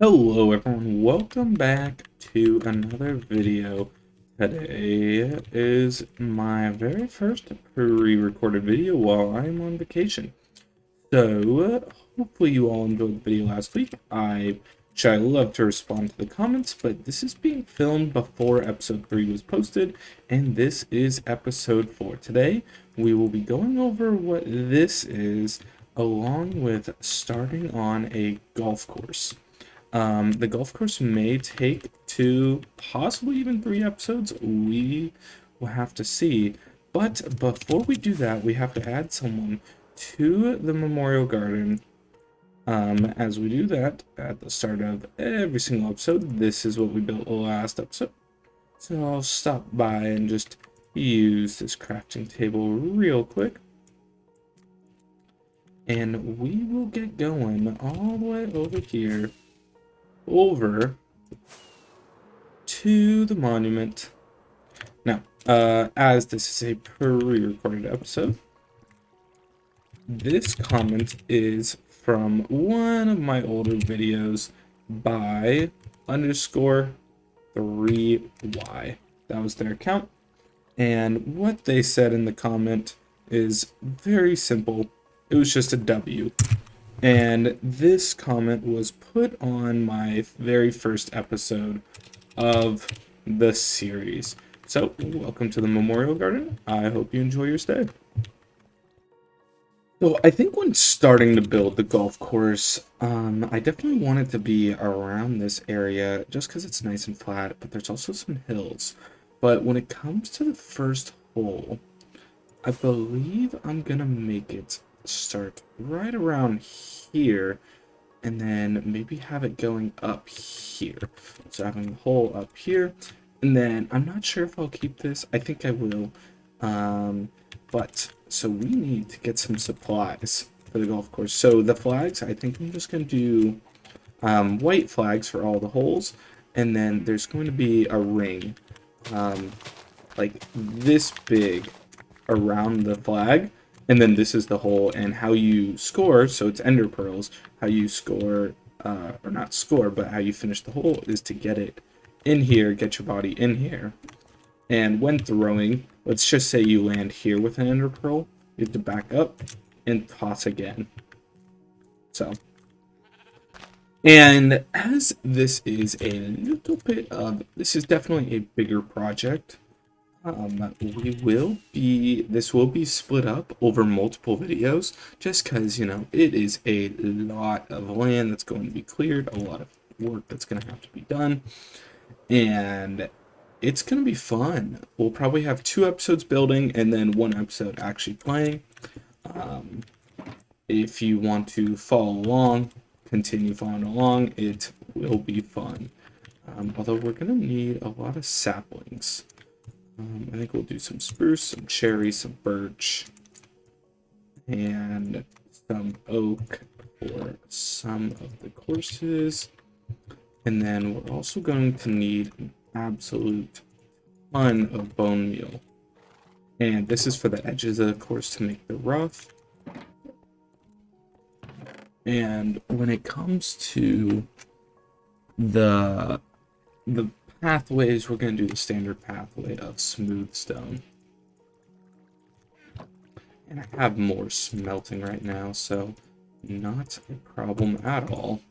Hello everyone, welcome back to another video. Today is my very first pre-recorded video while I'm on vacation. Hopefully you all enjoyed the video last week. I love to respond to the comments, but this is being filmed before episode 3 was posted, and this is episode 4. Today, we will be going over what this is, along with starting on a golf course. The golf course may take 2, possibly even 3 episodes. We will have to see. But before we do that, we have to add someone to the memorial garden. As we do that at the start of every single episode, this is what we built last episode. So I'll stop by and just use this crafting table real quick. And we will get going all the way over here, over to the monument. Now, as this is a pre-recorded episode, this comment is from one of my older videos by _3y. That was their account. And what they said in the comment is very simple. It was just a W. And this comment was put on my very first episode of the series. So, welcome to the Memorial Garden. I hope you enjoy your stay. So, I think when starting to build the golf course, I definitely want it to be around this area just because it's nice and flat, but there's also some hills. But when it comes to the first hole, I believe I'm gonna make it start right around here and then maybe have it going up here. So having the hole up here, and then I'm not sure if I'll keep this. I think I will. But so we need to get some supplies for the golf course. So the flags, I think I'm just gonna do white flags for all the holes, and then there's going to be a ring, like this big around the flag, and then this is the hole. And how you score, so it's ender pearls, how you score, or not score, but how you finish the hole is to get it in here, get your body in here. And when throwing, let's just say you land here with an ender pearl, you have to back up and toss again. So, and as this is a little bit of, this is definitely a bigger project. This will be split up over multiple videos, just because, you know, it is a lot of land that's going to be cleared, a lot of work that's going to have to be done, and it's going to be fun. We'll probably have 2 episodes building and then 1 episode actually playing. If you want to follow along, continue following along, it will be fun. Although we're going to need a lot of saplings. I think we'll do some spruce, some cherry, some birch, and some oak for some of the courses. And then we're also going to need an absolute ton of bone meal. And this is for the edges of the course to make the rough. And when it comes to the pathways, we're going to do the standard pathway of smooth stone. And I have more smelting right now, so not a problem at all.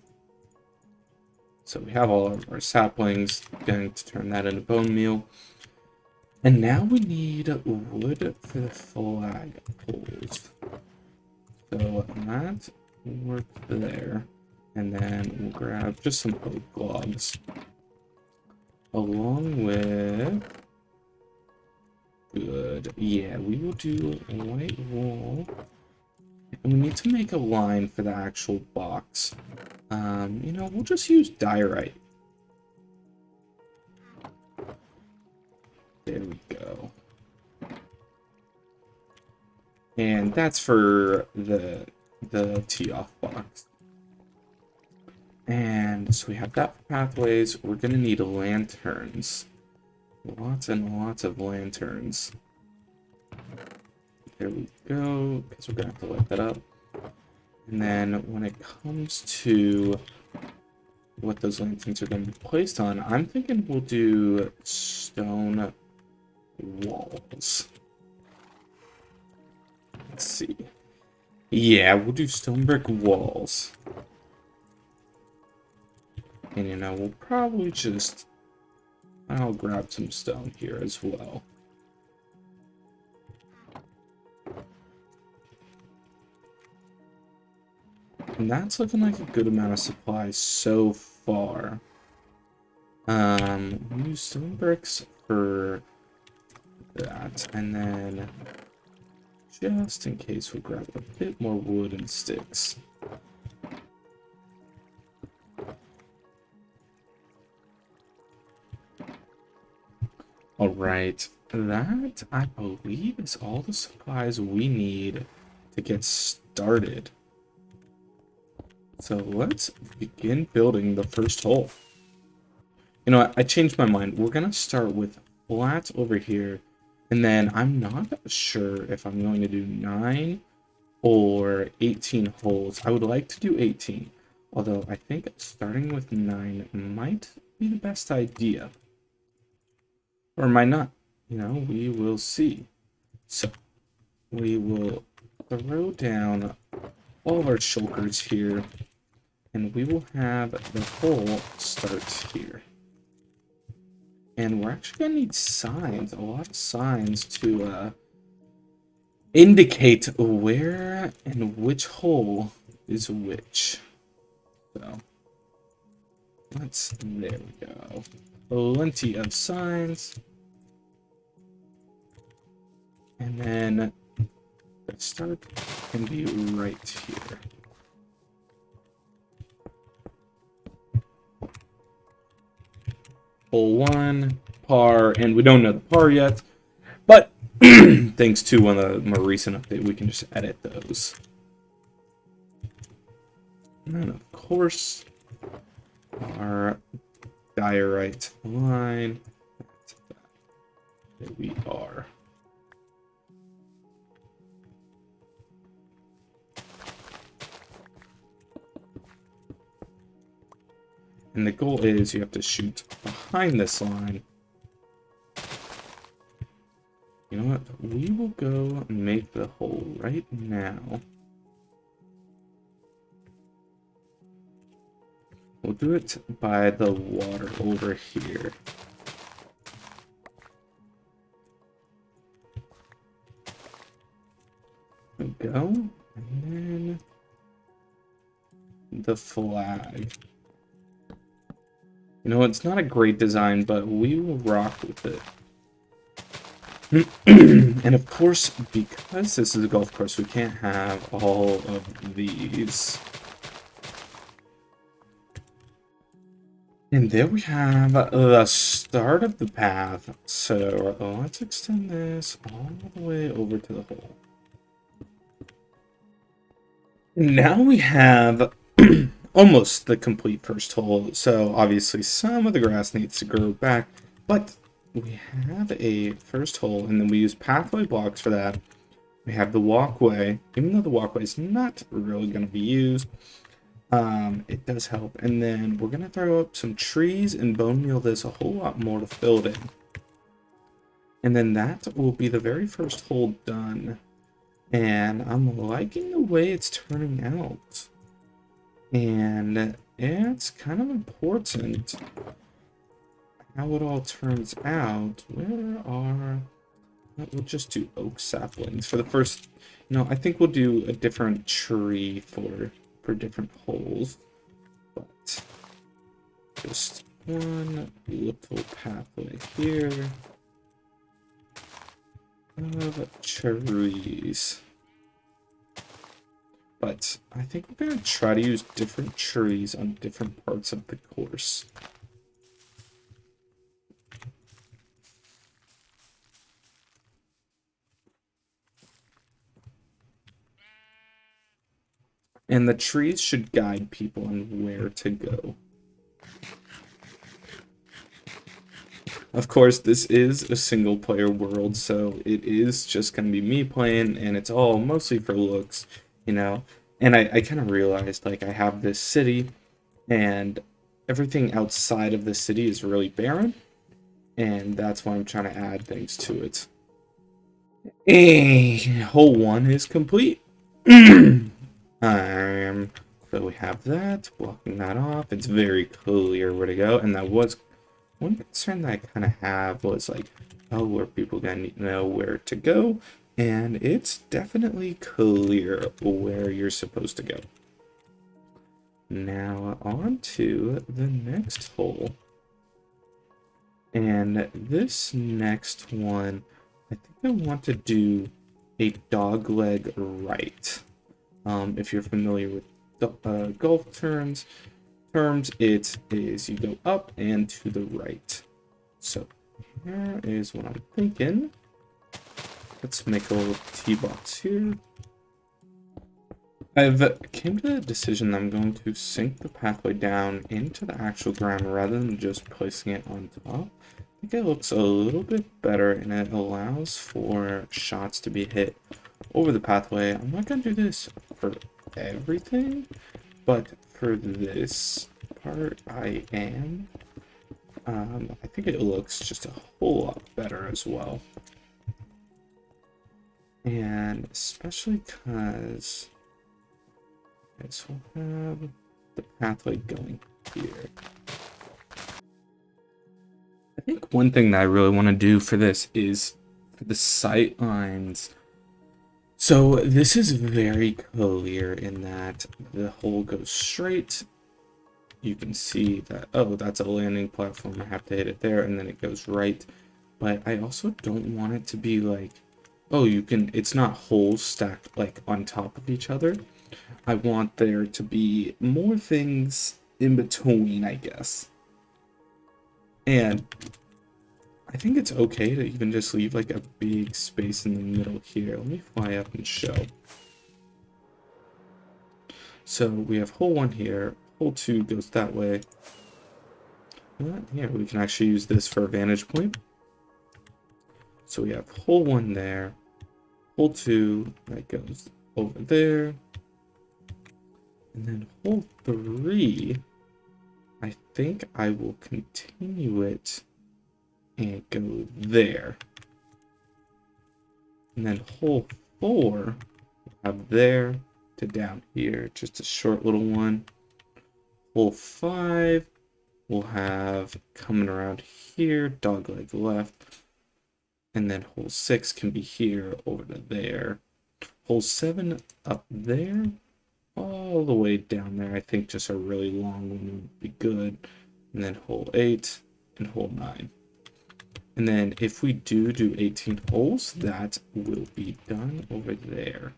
So we have all of our saplings, going to turn that into bone meal. And now we need wood for the flag poles. So that works there. And then we'll grab just some oak logs. Along with... Good. Yeah, we will do white wool. And we need to make a line for the actual box. You know, we'll just use diorite. There we go. And that's for the tee-off box. And so we have that for pathways. We're gonna need lanterns. Lots and lots of lanterns. There we go, because we're gonna have to light that up. And then when it comes to what those lanterns are going to be placed on. I'm thinking we'll do stone walls. Let's see. Yeah, we'll do stone brick walls. And, you know, we'll probably just... I'll grab some stone here as well. And that's looking like a good amount of supplies so far. We'll use stone bricks for that. And then, just in case, we'll grab a bit more wood and sticks. Alright, that, I believe, is all the supplies we need to get started. So let's begin building the first hole. You know what, I changed my mind. We're going to start with flat over here, and then I'm not sure if I'm going to do 9 or 18 holes. I would like to do 18, although I think starting with 9 might be the best idea. Or might not. You know, we will see. So, we will throw down all of our shulkers here, and we will have the hole start here. And we're actually going to need signs, a lot of signs to indicate where and which hole is which. So, there we go. Plenty of signs. And then the start can be right here. Hole 1, par, and we don't know the par yet, but thanks to one of the more recent update, we can just edit those. And then, of course, our diorite line. There we are. And the goal is you have to shoot behind this line. You know what? We will go make the hole right now. We'll do it by the water over here. There we go. And then the flag. You know, it's not a great design, but we will rock with it. And of course, because this is a golf course, we can't have all of these. And there we have the start of the path. So let's extend this all the way over to the hole. Now we have almost the complete first hole. So obviously some of the grass needs to grow back, but we have a first hole, and then we use pathway blocks for that. We have the walkway, even though the walkway is not really going to be used. It does help. And then we're going to throw up some trees and bone meal this a whole lot more to fill it in. And then that will be the very first hole done. And I'm liking the way it's turning out. And it's kind of important how it all turns out. We'll just do oak saplings for the first, I think we'll do a different tree for different holes, but just one little pathway here of trees. But I think we're going to try to use different trees on different parts of the course. And the trees should guide people on where to go. Of course, this is a single player world, so it is just going to be me playing, and it's all mostly for looks, And I kind of realized, like, I have this city, and everything outside of the city is really barren, and that's why I'm trying to add things to it. Hole 1 is complete. So we have that, blocking that off. It's very clear where to go, and that was one concern that I kind of have was like, oh, where people gonna need to know where to go, and it's definitely clear where you're supposed to go. Now on to the next hole. And this next one, I think I want to do a dogleg right. If you're familiar with golf terms, it is you go up and to the right. So here is what I'm thinking. Let's make a little tee box here. I've came to the decision that I'm going to sink the pathway down into the actual ground rather than just placing it on top. I think it looks a little bit better and it allows for shots to be hit over the pathway. I'm not going to do this for everything, but for this part I am. I think it looks just a whole lot better as well. And especially because so we'll have the pathway going here. I think one thing that I really want to do for this is for the sight lines. So this is very clear in that the hole goes straight. You can see that, oh, that's a landing platform. I have to hit it there, and then it goes right. But I also don't want it to be like, oh, it's not holes stacked like on top of each other. I want there to be more things in between, I guess. And I think it's okay to even just leave like a big space in the middle here. Let me fly up and show. So we have hole 1 here. Hole 2 goes that way. Here, we can actually use this for a vantage point. So we have hole 1 there. Hole 2 that goes over there. And then hole 3, I think I will continue it and go there. And then hole 4, have there to down here, just a short little one. Hole 5, we'll have coming around here, dogleg left. And then hole 6 can be here over to there. Hole 7 up there. All the way down there, I think just a really long one would be good. And then hole 8 and hole 9. And then if we do 18 holes, that will be done over there.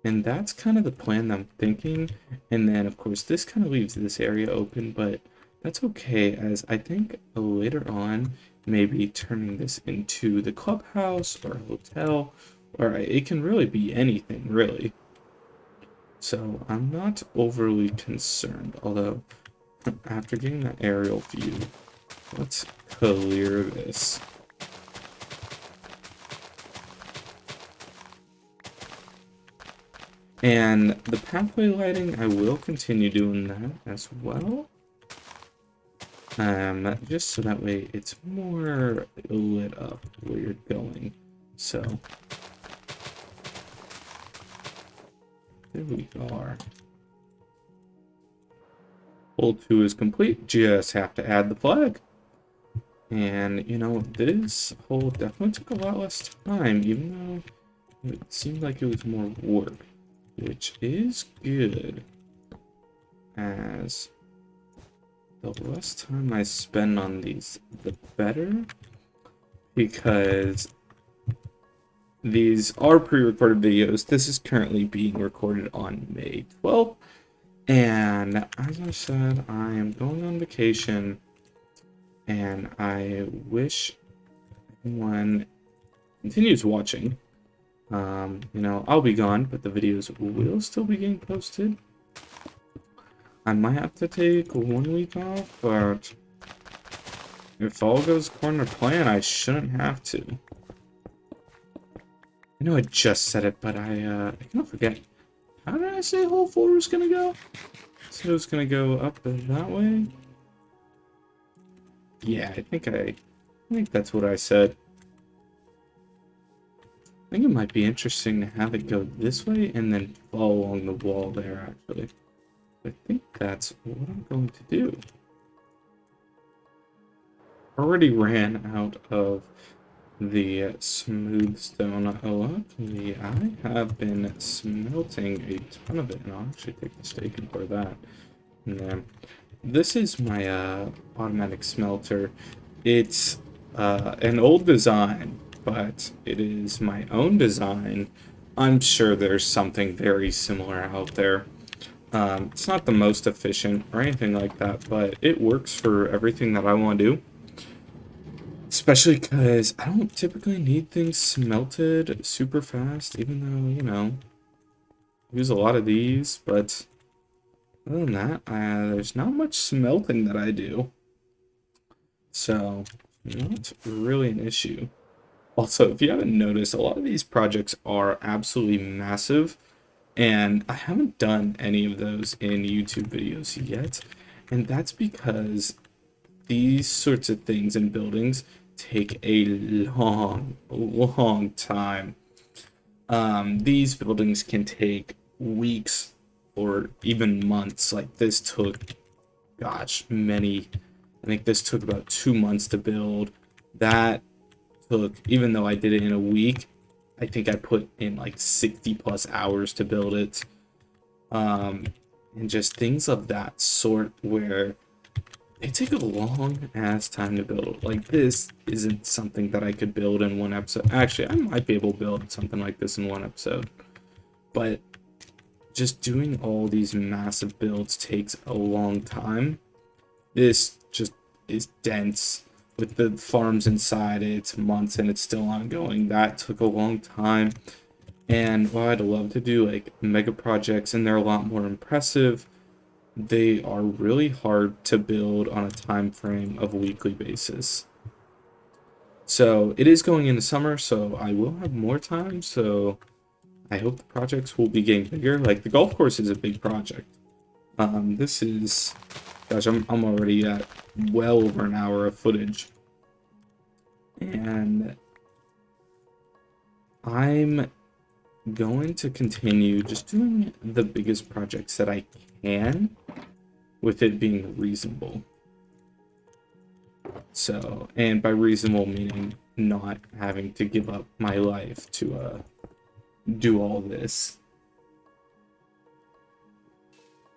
And that's kind of the plan that I'm thinking. And then, of course, this kind of leaves this area open, but that's okay, as I think later on, maybe turning this into the clubhouse or a hotel, or it can really be anything, really. So I'm not overly concerned, although after getting that aerial view, let's clear this. And the pathway lighting, I will continue doing that as well. Just so that way it's more lit up where you're going. So there we are. Hole 2 is complete. Just have to add the flag. And, you know, this hole definitely took a lot less time, even though it seemed like it was more work, which is good, as the less time I spend on these, the better, because these are pre-recorded videos. This is currently being recorded on May 12th, and as I said, I am going on vacation, and I wish everyone continues watching. You know, I'll be gone, but the videos will still be getting posted. I might have to take 1 week off, but if all goes according to plan, I shouldn't have to. I know I just said it, but I cannot forget. How did I say hole 4 was gonna go? It's said it was gonna go up that way. Yeah, I think that's what I said. I think it might be interesting to have it go this way and then fall along the wall there, actually. I think that's what I'm going to do. Already ran out of the smooth stone. Luckily, I have been smelting a ton of it, and I'll actually take the steak and pour that in there. This is my automatic smelter. It's an old design, but it is my own design. I'm sure there's something very similar out there. It's not the most efficient or anything like that, but it works for everything that I want to do. Especially because I don't typically need things smelted super fast, even though, you know, I use a lot of these, but other than that, there's not much smelting that I do. So, not really an issue. Also, if you haven't noticed, a lot of these projects are absolutely massive, and I haven't done any of those in YouTube videos yet, and that's because these sorts of things in buildings take a long time. These buildings can take weeks or even months. Like this took, gosh, I think this took about 2 months to build. That took, even though I did it in a week, I think I put in like 60 plus hours to build it. And just things of that sort where it take a long ass time to build. Like this isn't something that I could build in one episode. Actually, I might be able to build something like this in one episode. But just doing all these massive builds takes a long time. This just is dense. With the farms inside, it's months and it's still ongoing. That took a long time. And while I'd love to do like mega projects and they're a lot more impressive, they are really hard to build on a time frame of a weekly basis. So it is going into summer, so I will have more time. So I hope the projects will be getting bigger. Like the golf course is a big project. This is, gosh, I'm already at well over an hour of footage, and I'm going to continue just doing the biggest projects that I can, with it being reasonable. So, and by reasonable meaning not having to give up my life to do all this.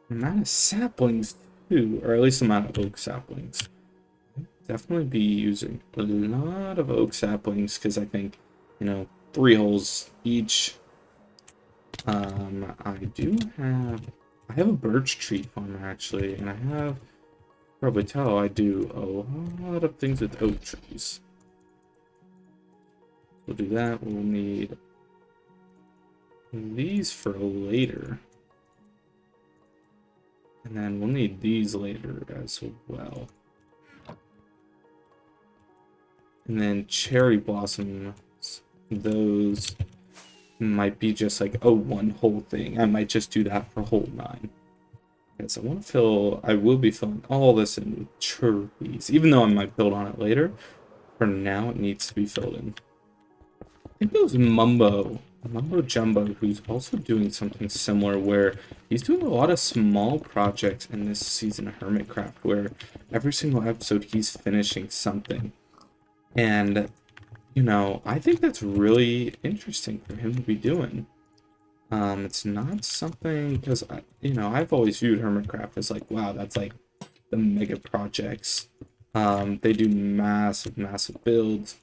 Amount of saplings too, or at least amount of oak saplings. Definitely be using a lot of oak saplings because I think, you know, 3 holes each. I have a birch tree farm actually, and I have, probably tell, I do a lot of things with oak trees. We'll do that. We'll need these for later. And then we'll need these later as well. And then cherry blossoms, those might be just like a one whole thing. I might just do that for hole 9. Because I will be filling all this in with trees. Even though I might build on it later, for now it needs to be filled in. I think it was Mumbo Jumbo, who's also doing something similar where he's doing a lot of small projects in this season of Hermitcraft where every single episode he's finishing something. And, you know, I think that's really interesting for him to be doing. It's not something, because, you know, I've always viewed Hermitcraft as like, wow, that's like the mega projects. They do massive builds.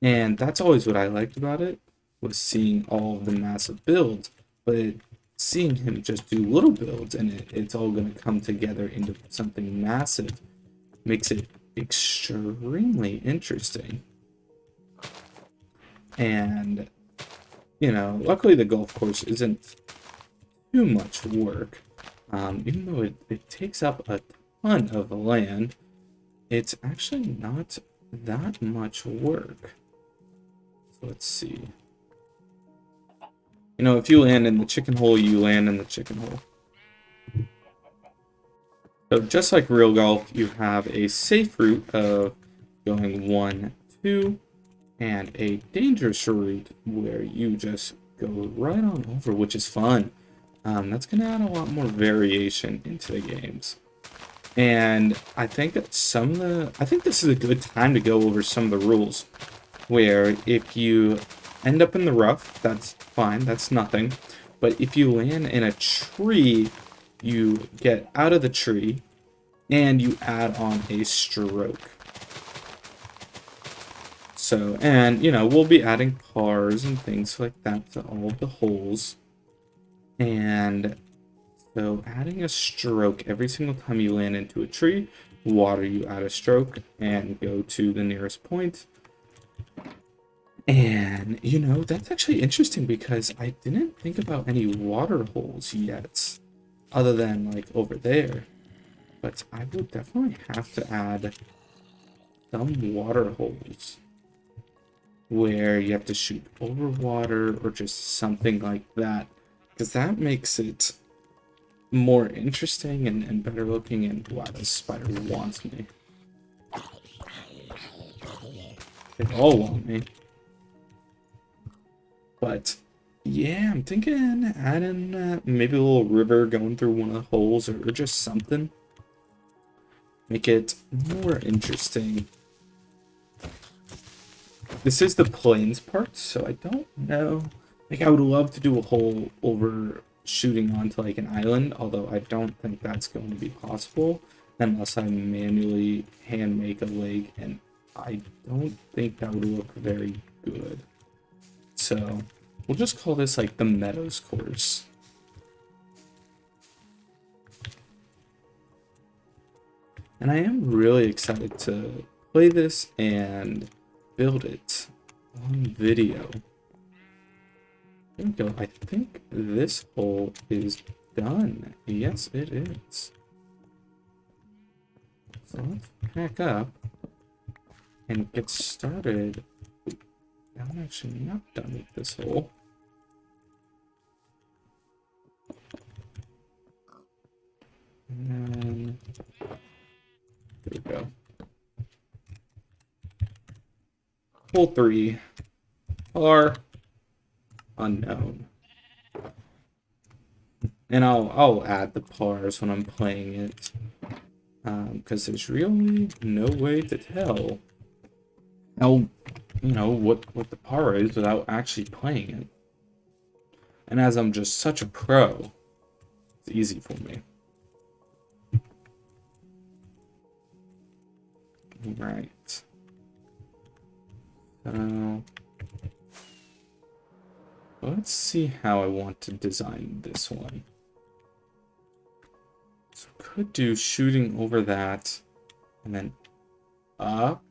And that's always what I liked about it, was seeing all of the massive builds. But seeing him just do little builds and it's all going to come together into something massive makes it extremely interesting. And, you know, luckily the golf course isn't too much work. Even though it takes up a ton of land, it's actually not that much work. So let's see. You know, if you land in the chicken hole, you land in the chicken hole. So just like real golf, you have a safe route of going 1, 2, and a dangerous route where you just go right on over, which is fun. That's going to add a lot more variation into the games. And I think that I think this is a good time to go over some of the rules, where if you end up in the rough, that's fine, that's nothing. But if you land in a tree, you get out of the tree, and you add on a stroke. So, and, we'll be adding pars and things like that to all of the holes. And so adding a stroke every single time you land into a tree, water, you add a stroke and go to the nearest point. And, that's actually interesting because I didn't think about any water holes yet, other than, like, over there. But I will definitely have to add some water holes where you have to shoot over water or just something like that, because that makes it more interesting and better looking. And wow, this spider wants me. They all want me. But yeah, I'm thinking adding maybe a little river going through one of the holes, or just something. Make it more interesting. This is the plains part, so I don't know. Like, I would love to do a hole over shooting onto like an island, although I don't think that's going to be possible unless I manually hand make a lake, and I don't think that would look very good. So we'll just call this like the Meadows course. And I am really excited to play this and build it on video. There we go. I think this hole is done. Yes, it is. So let's pack up and get started. I'm actually not done with this hole. And then there we go. Hole 3 are unknown. And I'll add the pars when I'm playing it, because there's really no way to tell how, what the par is without actually playing it. And as I'm just such a pro, it's easy for me. Right. So let's see how I want to design this one. So could do shooting over that and then up.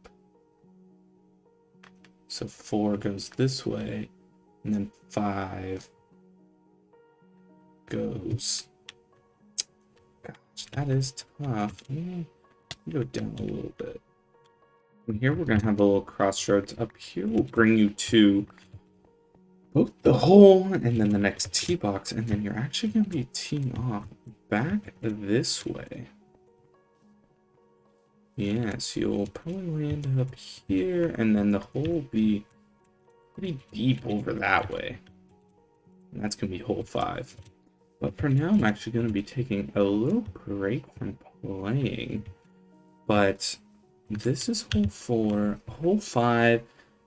So 4 goes this way, and then 5 goes. Gosh, that is tough. Let me go down a little bit. And here we're gonna have a little crossroads. Up here will bring you to both the hole and then the next tee box, and then you're actually gonna be teeing off back this way. Yes, you'll probably land up here, and then the hole will be pretty deep over that way. And that's gonna be hole 5. But for now, I'm actually gonna be taking a little break from playing. But this is hole 4. Hole 5,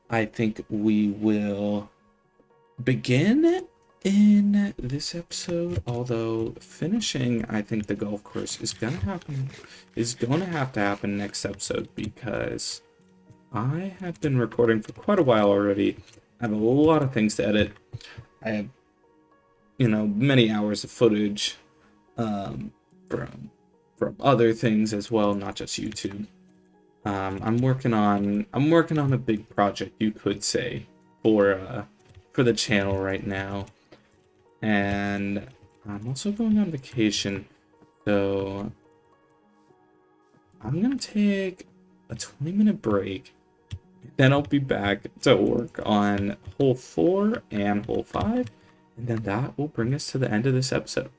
I think we will begin in this episode, although finishing, I think the golf course is gonna have to happen next episode, because I have been recording for quite a while already. I have a lot of things to edit. I have, many hours of footage from other things as well, not just YouTube. I'm working on a big project, you could say, for the channel right now. And I'm also going on vacation, so I'm gonna take a 20-minute break. Then I'll be back to work on hole 4 and hole 5, and then that will bring us to the end of this episode.